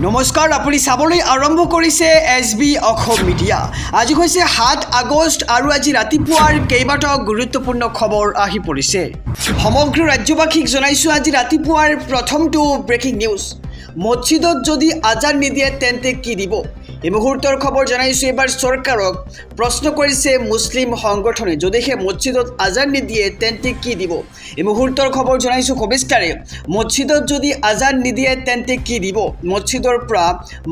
নমস্কাৰ, আপুনি চাবলৈ আৰম্ভ কৰিছে SB অসম মিডিয়া। আজি হৈছে 7 আগষ্ট আৰু আজি ৰাতিপুৱাৰ কেইবাটাও গুৰুত্বপূৰ্ণ খবৰ আহি পৰিছে। সমগ্ৰ ৰাজ্যবাসীক জনাইছোঁ আজি ৰাতিপুৱাৰ প্ৰথমটো ব্ৰেকিং নিউজ। মছজিদত যদি আজান নিদিয়ে তেন্তে কি দিব? এই মুহূৰ্তৰ খবৰ জনাইছোঁ। এবাৰ চৰকাৰক প্ৰশ্ন কৰিছে মুছলিম সংগঠনে, যদিহে মছজিদত আজান নিদিয়ে তেন্তে কি দিব? এই মুহূৰ্তৰ খবৰ জনাইছোঁ সবিস্তাৰে। মছজিদত যদি আজান নিদিয়ে তেন্তে কি দিব? মছজিদৰ পৰা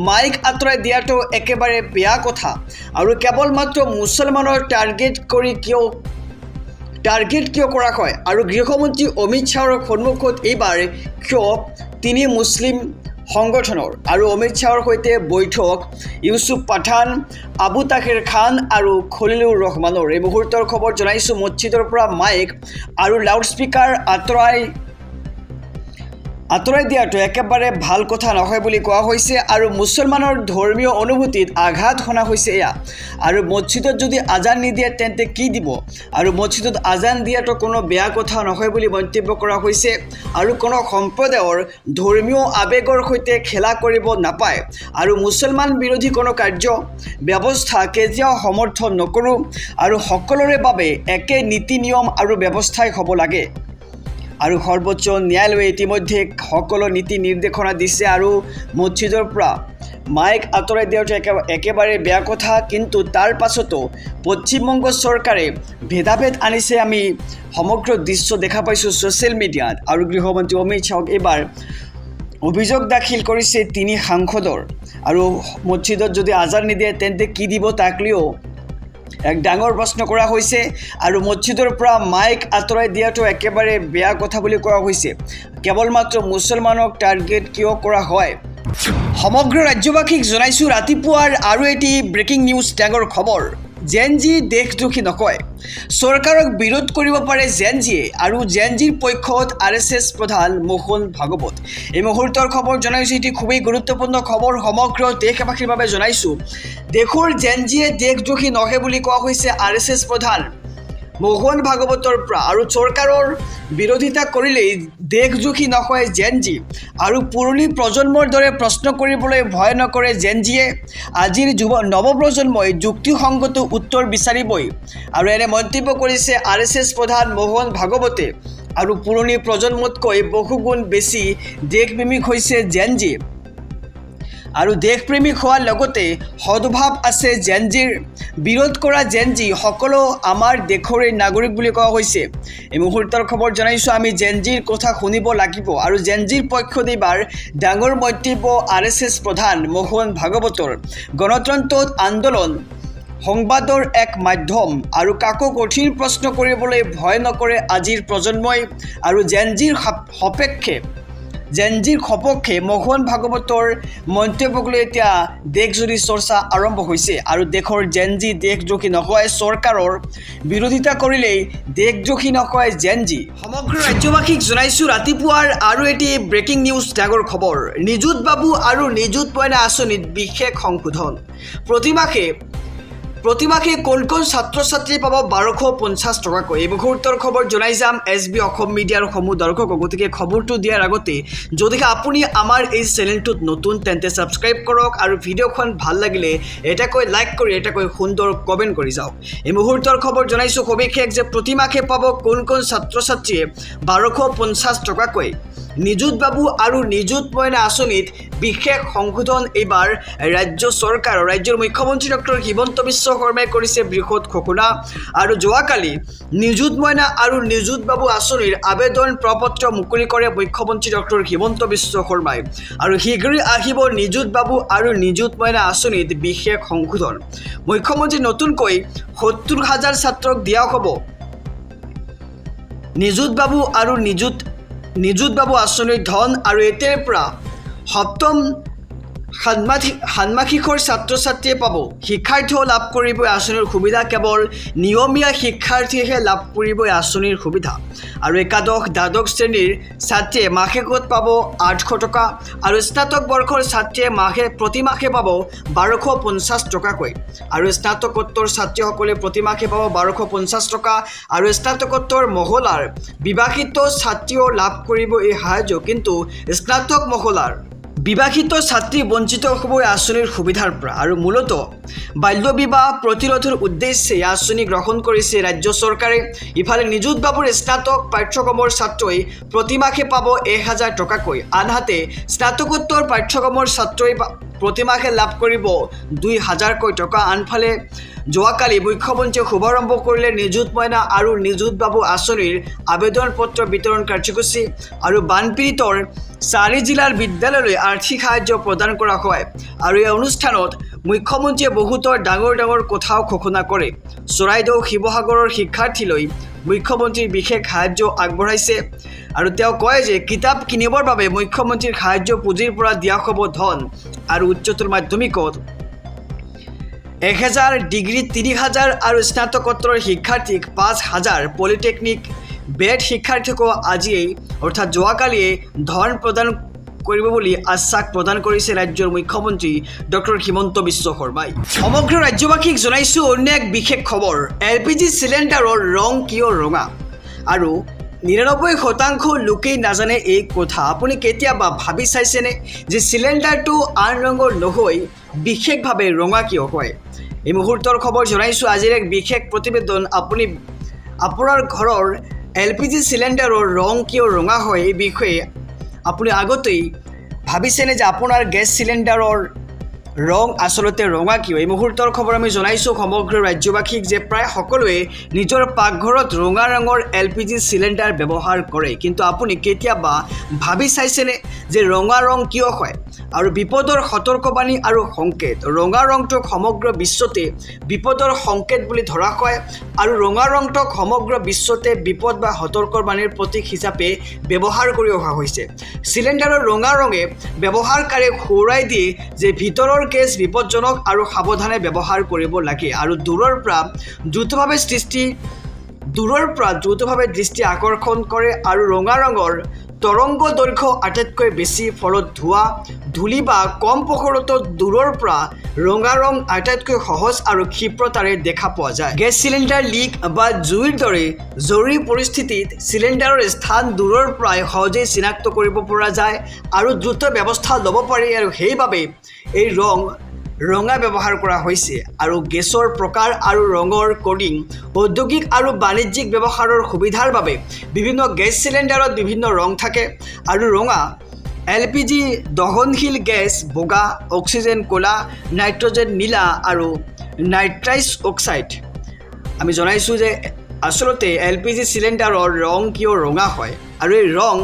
মাইক আঁতৰাই দিয়াটো একেবাৰে বেয়া কথা, আৰু কেৱল মাত্ৰ মুছলমানৰ টাৰ্গেট কিয় কৰা হয়? আৰু গৃহমন্ত্ৰী অমিত শ্বাহৰ সন্মুখত এইবাৰ কিয় তিনি মুছলিম সংগঠনৰ আৰু অমিত শ্বাহৰ সৈতে বৈঠক ইউছুফ পাঠান, আবু তাহেৰ খান আৰু খলিলুৰ ৰহমানৰ? এই মুহূৰ্তৰ খবৰ জনাইছোঁ। মছজিদৰ পৰা মাইক আৰু লাউডস্পিকাৰ আঁতৰাই দিয়াটো একেবাৰে ভাল কথা নহয় বুলি কোৱা হৈছে, আৰু মুছলমানৰ ধৰ্মীয় অনুভূতিত আঘাত সনা হৈছে এয়া। আৰু মছজিদত যদি আজান নিদিয়ে তেন্তে কি দিব? আৰু মছজিদত আজান দিয়াটো কোনো বেয়া কথা নহয় বুলি মন্তব্য কৰা হৈছে, আৰু কোনো সম্প্ৰদায়ৰ ধৰ্মীয় আৱেগৰ সৈতে খেলা কৰিব নাপায়, আৰু মুছলমান বিৰোধী কোনো কাৰ্য ব্যৱস্থা কেতিয়াও সমৰ্থন নকৰোঁ, আৰু সকলোৰে বাবে একে নীতি নিয়ম আৰু ব্যৱস্থাই হ'ব লাগে। আৰু সৰ্বোচ্চ ন্যায়ালয়ে ইতিমধ্যে সকলো নীতি নিৰ্দেশনা দিছে, আৰু মছজিদৰ পৰা মাইক আঁতৰাই দিয়াটো একেবাৰে বেয়া কথা। কিন্তু তাৰ পাছতো পশ্চিমবংগ চৰকাৰে ভেদাভেদ আনিছে। আমি সমগ্ৰ দৃশ্য দেখা পাইছোঁ ছ'চিয়েল মিডিয়াত। আৰু গৃহমন্ত্ৰী অমিত শ্বাহক এইবাৰ অভিযোগ দাখিল কৰিছে তিনি সাংসদৰ। আৰু মছজিদত যদি আজান নিদিয়ে তেন্তে কি দিব তাক লৈও এক ডাঙৰ প্ৰশ্ন কৰা হৈছে। আৰু মছজিদৰ পৰা মাইক আঁতৰাই দিয়াটো একেবাৰে বেয়া কথা বুলি কোৱা হৈছে। কেৱল মাত্ৰ মুছলমানক টাৰ্গেট কিয় কৰা হয়? সমগ্ৰ ৰাজ্যবাসীক জনাইছোঁ ৰাতিপুৱাৰ আৰু এটি ব্ৰেকিং নিউজ, ডাঙৰ খবৰ। জেন জি দেশদ্ৰোহী নকয়, চৰকাৰক বিৰোধ কৰিব পাৰে জেন জিয়ে, আৰু জেন জিৰ পক্ষত RSS প্ৰধান মোহন ভাগৱত। এই মুহূৰ্তৰ খবৰ জনাইছোঁ। এটি খুবেই গুৰুত্বপূৰ্ণ খবৰ সমগ্ৰ দেশবাসীৰ বাবে জনাইছোঁ। দেশৰ জেন জিয়ে দেশদ্ৰোহী নহয় বুলি কোৱা হৈছে RSS প্ৰধান মোহন ভাগৱতৰ পৰা। আৰু চৰকাৰৰ বিৰোধিতা কৰিলেই দেশদ্ৰোহী নহয় জেন জি, আৰু পুৰণি প্ৰজন্মৰ দৰে প্ৰশ্ন কৰিবলৈ ভয় নকৰে জেন জিয়ে। আজিৰ নৱপ্ৰজন্মই যুক্তিসংগত উত্তৰ বিচাৰিবই, আৰু এনে মন্তব্য কৰিছে RSS প্ৰধান মোহন ভাগৱতে। আৰু পুৰণি প্ৰজন্মতকৈ বহুগুণ বেছি দেশপ্ৰেমিক হৈছে জেন জি, আৰু দেশপ্ৰেমিক হোৱাৰ লগতে সদভাৱ আছে জেন জিৰ। বিৰোধ কৰা জেন জি সকলো আমাৰ দেশৰে নাগৰিক বুলি কোৱা হৈছে। এই মুহূৰ্তৰ খবৰ জনাইছোঁ। আমি জেন জিৰ কথা শুনিব লাগিব, আৰু জেন জিৰ পক্ষত এইবাৰ ডাঙৰ মন্তব্য RSS প্ৰধান মোহন ভাগৱতৰ। গণতন্ত্ৰত আন্দোলন সংবাদৰ এক মাধ্যম, আৰু কাকো কঠিন প্ৰশ্ন কৰিবলৈ ভয় নকৰে আজিৰ প্ৰজন্মই। আৰু জেন জিৰ সপক্ষে মোহন ভাগৱতৰ মন্তব্যক লৈ এতিয়া দেশজুৰি চৰ্চা আৰম্ভ হৈছে। আৰু দেশৰ জেন জি দেশদ্ৰোহী নকয়, চৰকাৰৰ বিৰোধিতা কৰিলেই দেশদ্ৰোহী নকয় জেন জি। সমগ্ৰ ৰাজ্যবাসীক জনাইছোঁ ৰাতিপুৱাৰ আৰু এটি ব্ৰেকিং নিউজ, ডাঙৰ খবৰ। নিযুত বাবু আৰু নিযুত মইনা আঁচনিত বিশেষ সংশোধন। প্ৰতিমাহে কোন ছাত্ৰ ছাত্ৰীয়ে পাব 1250 টকাকৈ? এই মুহূৰ্তৰ খবৰ জনাই যাম SB অসম মিডিয়াৰ সমূহ দৰ্শকক। গতিকে খবৰটো দিয়াৰ আগতে যদিহে আপুনি আমাৰ এই চেনেলটোত নতুন তেন্তে ছাবস্ক্ৰাইব কৰক, আৰু ভিডিঅ'খন ভাল লাগিলে এটাকৈ লাইক কৰি এটাকৈ সুন্দৰ কমেণ্ট কৰি যাওক। এই মুহূৰ্তৰ খবৰ জনাইছোঁ সবিশেষ যে প্ৰতিমাহে পাব কোন ছাত্ৰ ছাত্ৰীয়ে 1250 টকাকৈ। নিযুত বাবু আৰু নিযুত মইনা আঁচনিত বিশেষ সংশোধন এইবাৰ ৰাজ্যৰ মুখ্যমন্ত্ৰী ডক্টৰ হিমন্ত বিশ্ব শৰ্মাই কৰিছে বৃহৎ ঘোষণা। আৰু যোৱাকালি নিযুত মইনা আৰু নিযুত বাবু আঁচনিৰ আবেদন প্ৰপত্ৰ মুকলি কৰে মুখ্যমন্ত্ৰী ডক্টৰ হিমন্ত বিশ্ব শৰ্মাই। আৰু শীঘ্ৰেই আহিব নিযুত বাবু আৰু নিযুত মইনা আঁচনিত বিশেষ সংশোধন। মুখ্যমন্ত্ৰী নতুনকৈ 70,000 ছাত্ৰক দিয়া হ'ব নিযুত বাবু আঁচনিৰ ধন। আৰু এতিয়াৰ পৰা সপ্তম ষান্মাসিকৰ ছাত্ৰ ছাত্ৰীয়ে পাব। শিক্ষাৰ্থীয়েও লাভ কৰিব এই আঁচনিৰ সুবিধা। কেৱল নিয়মীয়া শিক্ষাৰ্থীয়েহে লাভ কৰিব এই আঁচনিৰ সুবিধা। আৰু একাদশ দ্বাদশ শ্ৰেণীৰ ছাত্ৰীয়ে মাহেকত পাব 800 টকা, আৰু স্নাতক বৰ্ষৰ ছাত্ৰীয়ে প্ৰতিমাহে পাব 1250 টকাকৈ। আৰু স্নাতকোত্তৰ ছাত্ৰীসকলে প্ৰতিমাহে পাব 1250 টকা। আৰু স্নাতকোত্তৰ মহলাৰ বিবাহিত ছাত্ৰীয়েও লাভ কৰিব এই সাহায্য। কিন্তু স্নাতক মহলাৰ বিবাহিত ছাত্ৰী বঞ্চিত হ'ব এই আঁচনিৰ সুবিধাৰ পৰা আৰু মূলত বাল্য বিবাহ প্ৰতিৰোধৰ উদ্দেশ্যে এই আঁচনি গ্ৰহণ কৰিছে ৰাজ্য চৰকাৰে। ইফালে নিযুত বাবুৰ স্নাতক পাঠ্যক্ৰমৰ ছাত্ৰই প্ৰতিমাহে পাব 1000 টকাকৈ, আনহাতে স্নাতকোত্তৰ পাঠ্যক্ৰমৰ ছাত্ৰই প্ৰতিমাহে লাভ কৰিব 2000কৈ টকা। আনফালে যোৱাকালি মুখ্যমন্ত্ৰীয়ে শুভাৰম্ভ কৰিলে নিযুত মইনা আৰু নিযুত বাবু আঁচনিৰ আবেদন পত্ৰ বিতৰণ কাৰ্যসূচী আৰু বানপীড়িতৰ 4 জিলাৰ বিদ্যালয়লৈ আৰ্থিক সাহায্য প্ৰদান কৰা হয়। আৰু এই অনুষ্ঠানত মুখ্যমন্ত্ৰীয়ে বহুতৰ ডাঙৰ ডাঙৰ কথাও ঘোষণা কৰে। চৰাইদেউ শিৱসাগৰৰ শিক্ষাৰ্থীলৈ মুখ্যমন্ত্ৰীৰ বিশেষ সাহায্য আগবঢ়াইছে আৰু তেওঁ কয় যে কিতাপ কিনিবৰ বাবে মুখ্যমন্ত্ৰীৰ সাহায্য পুঁজিৰ পৰা দিয়া হ'ব ধন আৰু উচ্চতৰ মাধ্যমিকত 1000, ডিগ্ৰী 3000 আৰু স্নাতকোত্তৰ শিক্ষাৰ্থীক 5000, পলিটেকনিক বেড শিক্ষাৰ্থীকো আজিয়েই অৰ্থাৎ যোৱাকালিয়ে ধন প্ৰদান কৰিব বুলি আশ্বাস প্ৰদান কৰিছে ৰাজ্যৰ মুখ্যমন্ত্ৰী ডক্টৰ হিমন্ত বিশ্ব শৰ্মাই। সমগ্ৰ ৰাজ্যবাসীক জনাইছোঁ অন্য এক বিশেষ খবৰ। LPG চিলিণ্ডাৰৰ ৰং কিয় ৰঙা? আৰু 99% লোকেই নাজানে এই কথা। আপুনি কেতিয়াবা ভাবি চাইছেনে যে চিলিণ্ডাৰটো আন ৰঙৰ নহৈ বিশেষভাৱে ৰঙা কিয় হয়? এই মুহূৰ্তৰ খবৰ জনাইছোঁ আজিৰ এক বিশেষ প্ৰতিবেদন। আপুনি আপোনাৰ ঘৰৰ LPG চিলিণ্ডাৰৰ ৰং কিয় ৰঙা হয় এই বিষয়ে আপুনি আগতেই ভাবিছেনে যে আপোনাৰ গেছ চিলিণ্ডাৰৰ ৰং আচলতে ৰঙা কিয়? এই মুহূৰ্তৰ খবৰ আমি জনাইছোঁ সমগ্ৰ ৰাজ্যবাসীক যে প্ৰায় সকলোৱে নিজৰ পাকঘৰত ৰঙা ৰঙৰ LPG চিলিণ্ডাৰ ব্যৱহাৰ কৰে, কিন্তু আপুনি কেতিয়াবা ভাবি চাইছেনে যে ৰঙা ৰং কিয় হয়? আৰু বিপদৰ সতৰ্কবাণী আৰু সংকেত। ৰঙা ৰংটোক সমগ্ৰ বিশ্বতে বিপদৰ সংকেত বুলি ধৰা হয় আৰু ৰঙা ৰংটোক সমগ্ৰ বিশ্বতে বিপদ বা সতৰ্কবাণীৰ প্ৰতীক হিচাপে ব্যৱহাৰ কৰি অহা হৈছে। চিলিণ্ডাৰৰ ৰঙা ৰঙে ব্যৱহাৰকাৰীক সোঁৱৰাই দিয়ে যে ভিতৰৰ গেছ বিপদজনক আৰু সাৱধানে ব্যৱহাৰ কৰিব লাগে আৰু দূৰৰ পৰা দ্ৰুতভাৱে দৃষ্টি আকৰ্ষণ কৰে আৰু ৰঙা ৰঙৰ তৰংগ দৈৰ্ঘ্য আটাইতকৈ বেছি, ফলত ধূলি বা কম পোহৰতো দূৰৰ পৰা ৰঙা ৰং আটাইতকৈ সহজ আৰু ক্ষীপ্ৰতাৰে দেখা পোৱা যায়। গেছ চিলিণ্ডাৰ লিক বা জুইৰ দৰে জৰুৰী পৰিস্থিতিত চিলিণ্ডাৰৰ স্থান দূৰৰ পৰাই সহজেই চিনাক্ত কৰিব পৰা যায় আৰু দ্ৰুত ব্যৱস্থা ল'ব পাৰি আৰু সেইবাবে এই ৰঙা ব্যৱহাৰ কৰা হৈছে। আৰু গেছৰ প্ৰকাৰ আৰু ৰঙৰ কোডিং ঔদ্যোগিক আৰু বাণিজ্যিক ব্যৱহাৰৰ সুবিধাৰ বাবে বিভিন্ন গেছ চিলিণ্ডাৰত বিভিন্ন ৰং থাকে আৰু ৰঙা LPG দহনশীল গেছ বগা, অক্সিজেন ক'লা, নাইট্ৰজেন নীলা আৰু নাইট্ৰাছ অক্সাইড। আমি জনাইছোঁ যে আচলতে LPG চিলিণ্ডাৰৰ ৰং কিয় ৰঙা হয় আৰু এই ৰং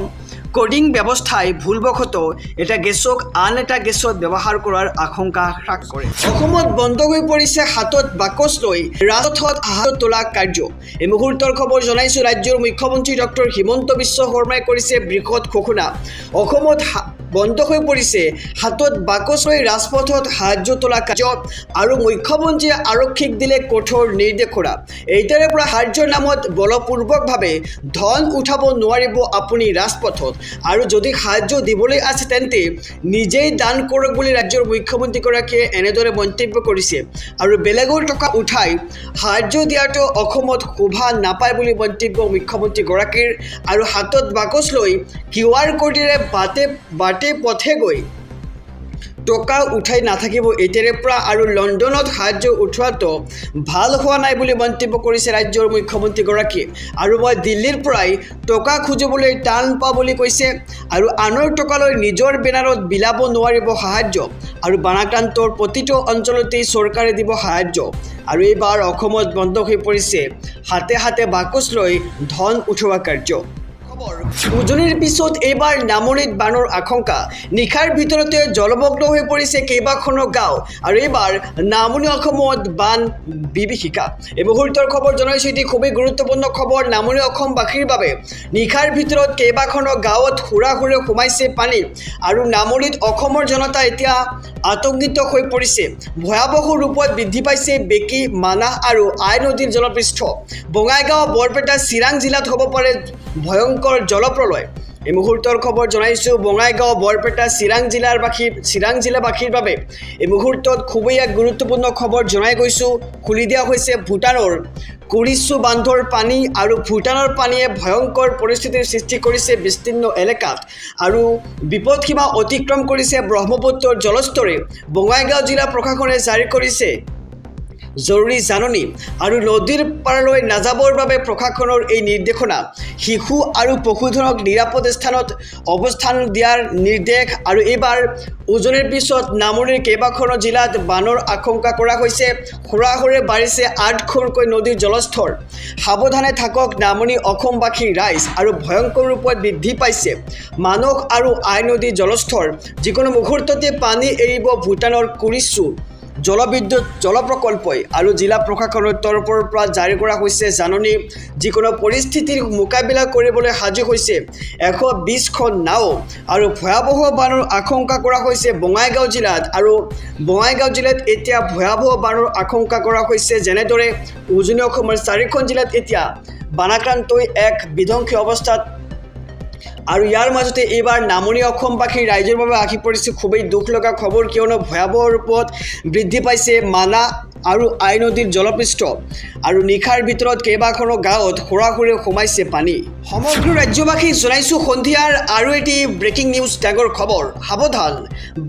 কোডিং ব্যৱস্থাই ভুলবশতঃ এটা গেছক আন এটা গেছত ব্যৱহাৰ কৰাৰ আশংকা হ্ৰাস কৰে। অসমত বন্ধ হৈ পৰিছে হাতত বাকচ লৈ ৰাজপথত সাহস তোলা কাৰ্য। এই মুহূৰ্তৰ খবৰ জনাইছোঁ ৰাজ্যৰ মুখ্যমন্ত্ৰী ডক্টৰ হিমন্ত বিশ্ব শৰ্মাই কৰিছে বৃহৎ ঘোষণা। অসমত বন্ধ হৈ পৰিছে হাতত বাকচ লৈ ৰাজপথত সাহায্য তোলা কাৰ্য আৰু মুখ্যমন্ত্ৰীয়ে আৰক্ষীক দিলে কঠোৰ নিৰ্দেশনা। এইটাৰে পৰা সাহায্যৰ নামত বলপূৰ্বকভাৱে ধন উঠাব নোৱাৰিব আপুনি ৰাজপথত, আৰু যদি সাহায্য দিবলৈ আছে তেন্তে নিজেই দান কৰক বুলি ৰাজ্যৰ মুখ্যমন্ত্ৰীগৰাকীয়ে এনেদৰে মন্তব্য কৰিছে। আৰু বেলেগৰ টকা উঠাই সাহায্য দিয়াটো অসমত শোভা নাপায় বুলি মন্তব্য মুখ্যমন্ত্ৰীগৰাকীৰ। আৰু হাতত বাকচ লৈ QR কোডেৰে বাটে পথে গৈ টকা উঠাই নাথাকিব এতিয়াৰে পৰা। আৰু লণ্ডনত সাহায্য উঠোৱাটো ভাল হোৱা নাই বুলি মন্তব্য কৰিছে ৰাজ্যৰ মুখ্যমন্ত্ৰীগৰাকীয়ে। আৰু মই দিল্লীৰ পৰাই টকা খুজিবলৈ টান পাওঁ বুলি কৈছে। আৰু আনৰ টকালৈ নিজৰ বেনাৰত বিলাব নোৱাৰিব সাহায্য। আৰু বানাক্ৰান্তৰ প্ৰতিটো অঞ্চলতেই চৰকাৰে দিব সাহায্য। আৰু এইবাৰ অসমত বন্ধ হৈ পৰিছে হাতে হাতে বাকচ লৈ ধন উঠোৱা কাৰ্য। উজনিৰ পিছত এইবাৰ নামনিত বানৰ আশংকা। নিশাৰ ভিতৰতে জলমগ্ন হৈ পৰিছে কেইবাখনো গাঁও আৰু এইবাৰ নামনি অসমত বান বিভীষিকা। এই মুহূৰ্তৰ খবৰ জনাইছোঁ এটি খুবেই গুৰুত্বপূৰ্ণ খবৰ। নামনি অসমবাসীৰ বাবে নিশাৰ ভিতৰত কেইবাখনো গাঁৱত হুৰাহুৰে সোমাইছে পানী আৰু নামনিত অসমৰ জনতা এতিয়া আতংকিত হৈ পৰিছে। ভয়াৱহ ৰূপত বৃদ্ধি পাইছে বেকী, মানাহ আৰু আই নদীৰ জলপৃষ্ঠ। বঙাইগাঁও, বৰপেটা, চিৰাং জিলাত হ'ব পাৰে ভয়ংকৰ জলপ্ৰলয়। এই মুহূৰ্তৰ খবৰ জনাইছোঁ বঙাইগাঁও বৰপেটা চিৰাং জিলাবাসীৰ বাবে এই মুহূৰ্তত খুবেই এক গুৰুত্বপূৰ্ণ খবৰ জনাই গৈছোঁ। খুলি দিয়া হৈছে ভূটানৰ কুৰিচু বান্ধৰ পানী আৰু ভূটানৰ পানীয়ে ভয়ংকৰ পৰিস্থিতিৰ সৃষ্টি কৰিছে বিস্তীৰ্ণ এলেকাত আৰু বিপদসীমা অতিক্ৰম কৰিছে ব্ৰহ্মপুত্ৰৰ জলস্তৰে। বঙাইগাঁও জিলা প্ৰশাসনে জাৰি কৰিছে জৰুৰী জাননী আৰু নদীৰ পাৰলৈ নাযাবৰ বাবে প্ৰশাসনৰ এই নিৰ্দেশনা। শিশু আৰু পশুধনক নিৰাপদ স্থানত অৱস্থান দিয়াৰ নিৰ্দেশ। আৰু এইবাৰ উজনিৰ পিছত নামনিৰ কেইবাখনো জিলাত বানৰ আশংকা কৰা হৈছে। খৰাংৰে বাঢ়িছে 8খনকৈ নদীৰ জলস্তৰ। সাৱধানে থাকক নামনি অসমবাসী ৰাইজ। আৰু ভয়ংকৰ ৰূপত বৃদ্ধি পাইছে মানস আৰু আই নদীৰ জলস্তৰ। যিকোনো মুহূৰ্ততে পানী এৰিব ভূটানৰ কুৰিচু জলবিদ্যুৎ জলপ্ৰকল্পই আৰু জিলা প্ৰশাসনৰ তৰফৰ পৰা জাৰি কৰা হৈছে জাননী। যিকোনো পৰিস্থিতিৰ মোকাবিলা কৰিবলৈ সাজু হৈছে 120খন নাও আৰু ভয়াৱহ বানৰ আশংকা কৰা হৈছে বঙাইগাঁও জিলাত। আৰু বঙাইগাঁও জিলাত এতিয়া ভয়াৱহ বানৰ আশংকা কৰা হৈছে। যেনেদৰে উজনি অসমৰ 4খন জিলাত এতিয়া বানাক্ৰান্তই এক বিধ্বংসী অৱস্থাত। আৰু ইয়াৰ মাজতে এইবাৰ নামনি অসমবাসী ৰাইজৰ বাবে আহি পৰিছে খুবেই দুখ লগা খবৰ, কিয়নো ভয়াৱহ ৰূপত বৃদ্ধি পাইছে মানা আৰু আই নদীৰ জলপৃষ্ঠ আৰু নিশাৰ ভিতৰত কেইবাখনো গাঁৱত খৰাংৰে সোমাইছে পানী। সমগ্ৰ ৰাজ্যবাসীক জনাইছোঁ সন্ধিয়াৰ আৰু এটি ব্ৰেকিং নিউজ ডাঙৰ খবৰ। সাৱধান,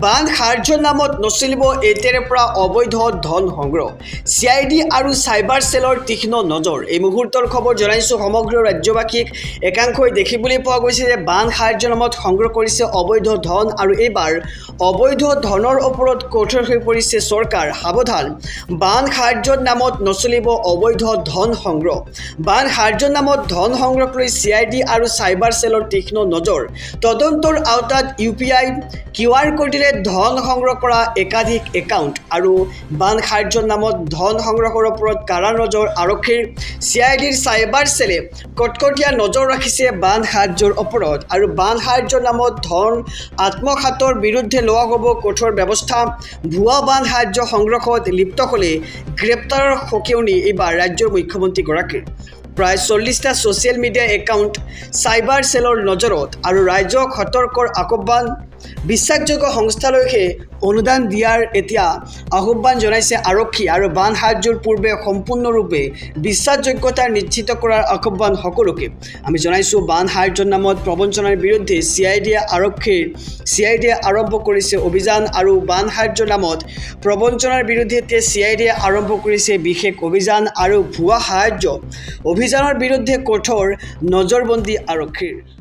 বান্ধ সাহায্যৰ নামত নচলিব এতিয়াৰে পৰা অবৈধ ধন সংগ্ৰহ। CID আৰু চাইবাৰ চেলৰ তীক্ষ্ণ নজৰ। এই মুহূৰ্তৰ খবৰ জনাইছোঁ সমগ্ৰ ৰাজ্যবাসীক। একাংশই দেখিবলৈ পোৱা গৈছে যে বান্ধ সাহায্যৰ নামত সংগ্ৰহ কৰিছে অবৈধ ধন আৰু এইবাৰ অবৈধ ধনৰ ওপৰত কঠোৰ হৈ পৰিছে চৰকাৰ। সাৱধান, বান্ধ সাহায্যৰ নামত নচলিব অবৈধ ধন সংগ্ৰহ। বান্ধ সাহায্যৰ নামত ধন সংগ্ৰহ কৰি CID আৰু চাইবাৰ চেলৰ তীক্ষ্ণ নজৰ। তদন্তৰ আওতাত UPI QR কোডেৰে ধন সংগ্ৰহ কৰা একাধিক একাউণ্ট আৰু বান্ধ সাহায্যৰ নামত ধন সংগ্ৰহৰ ওপৰত কাৰা নজৰ আৰক্ষীৰ। CIDৰ চাইবাৰ চেলে কটকটীয়া নজৰ ৰাখিছে বান্ধ সাহায্যৰ ওপৰত আৰু বান্ধ সাহায্যৰ নামত ধন আত্মসাতৰ বিৰুদ্ধে লোৱা হ'ব কঠোৰ ব্যৱস্থা। ভুৱা বান্ধ সাহায্য সংগ্ৰহত লিপ্ত হ'লে গ্ৰেপ্তাৰৰ সকিয়নি এইবাৰ ৰাজ্যৰ মুখ্যমন্ত্ৰীগৰাকীৰ। প্ৰায় 40টা ছ'চিয়েল মিডিয়া একাউণ্ট চাইবাৰ চেলৰ নজৰত আৰু ৰাইজক সতৰ্কৰ আহ্বান। বিশ্বাসযোগ্য সংস্থালৈকে অনুদান দিয়াৰ এতিয়া আহ্বান জনাইছে আৰক্ষী আৰু বান্ধ সাহায্যৰ পূৰ্বে সম্পূৰ্ণৰূপে বিশ্বাসযোগ্যতা নিশ্চিত কৰাৰ আহ্বান সকলোকে। আমি জনাইছোঁ বান্ধ সাহায্যৰ নামত প্ৰবঞ্চনাৰ বিৰুদ্ধে CIDয়ে আৰম্ভ কৰিছে অভিযান আৰু বান্ধ সাহায্যৰ নামত প্ৰবঞ্চনাৰ বিৰুদ্ধে CIDয়ে আৰম্ভ কৰিছে বিশেষ অভিযান আৰু ভুৱা সাহায্য অভিযানৰ বিৰুদ্ধে কঠোৰ নজৰবন্দী আৰক্ষীৰ।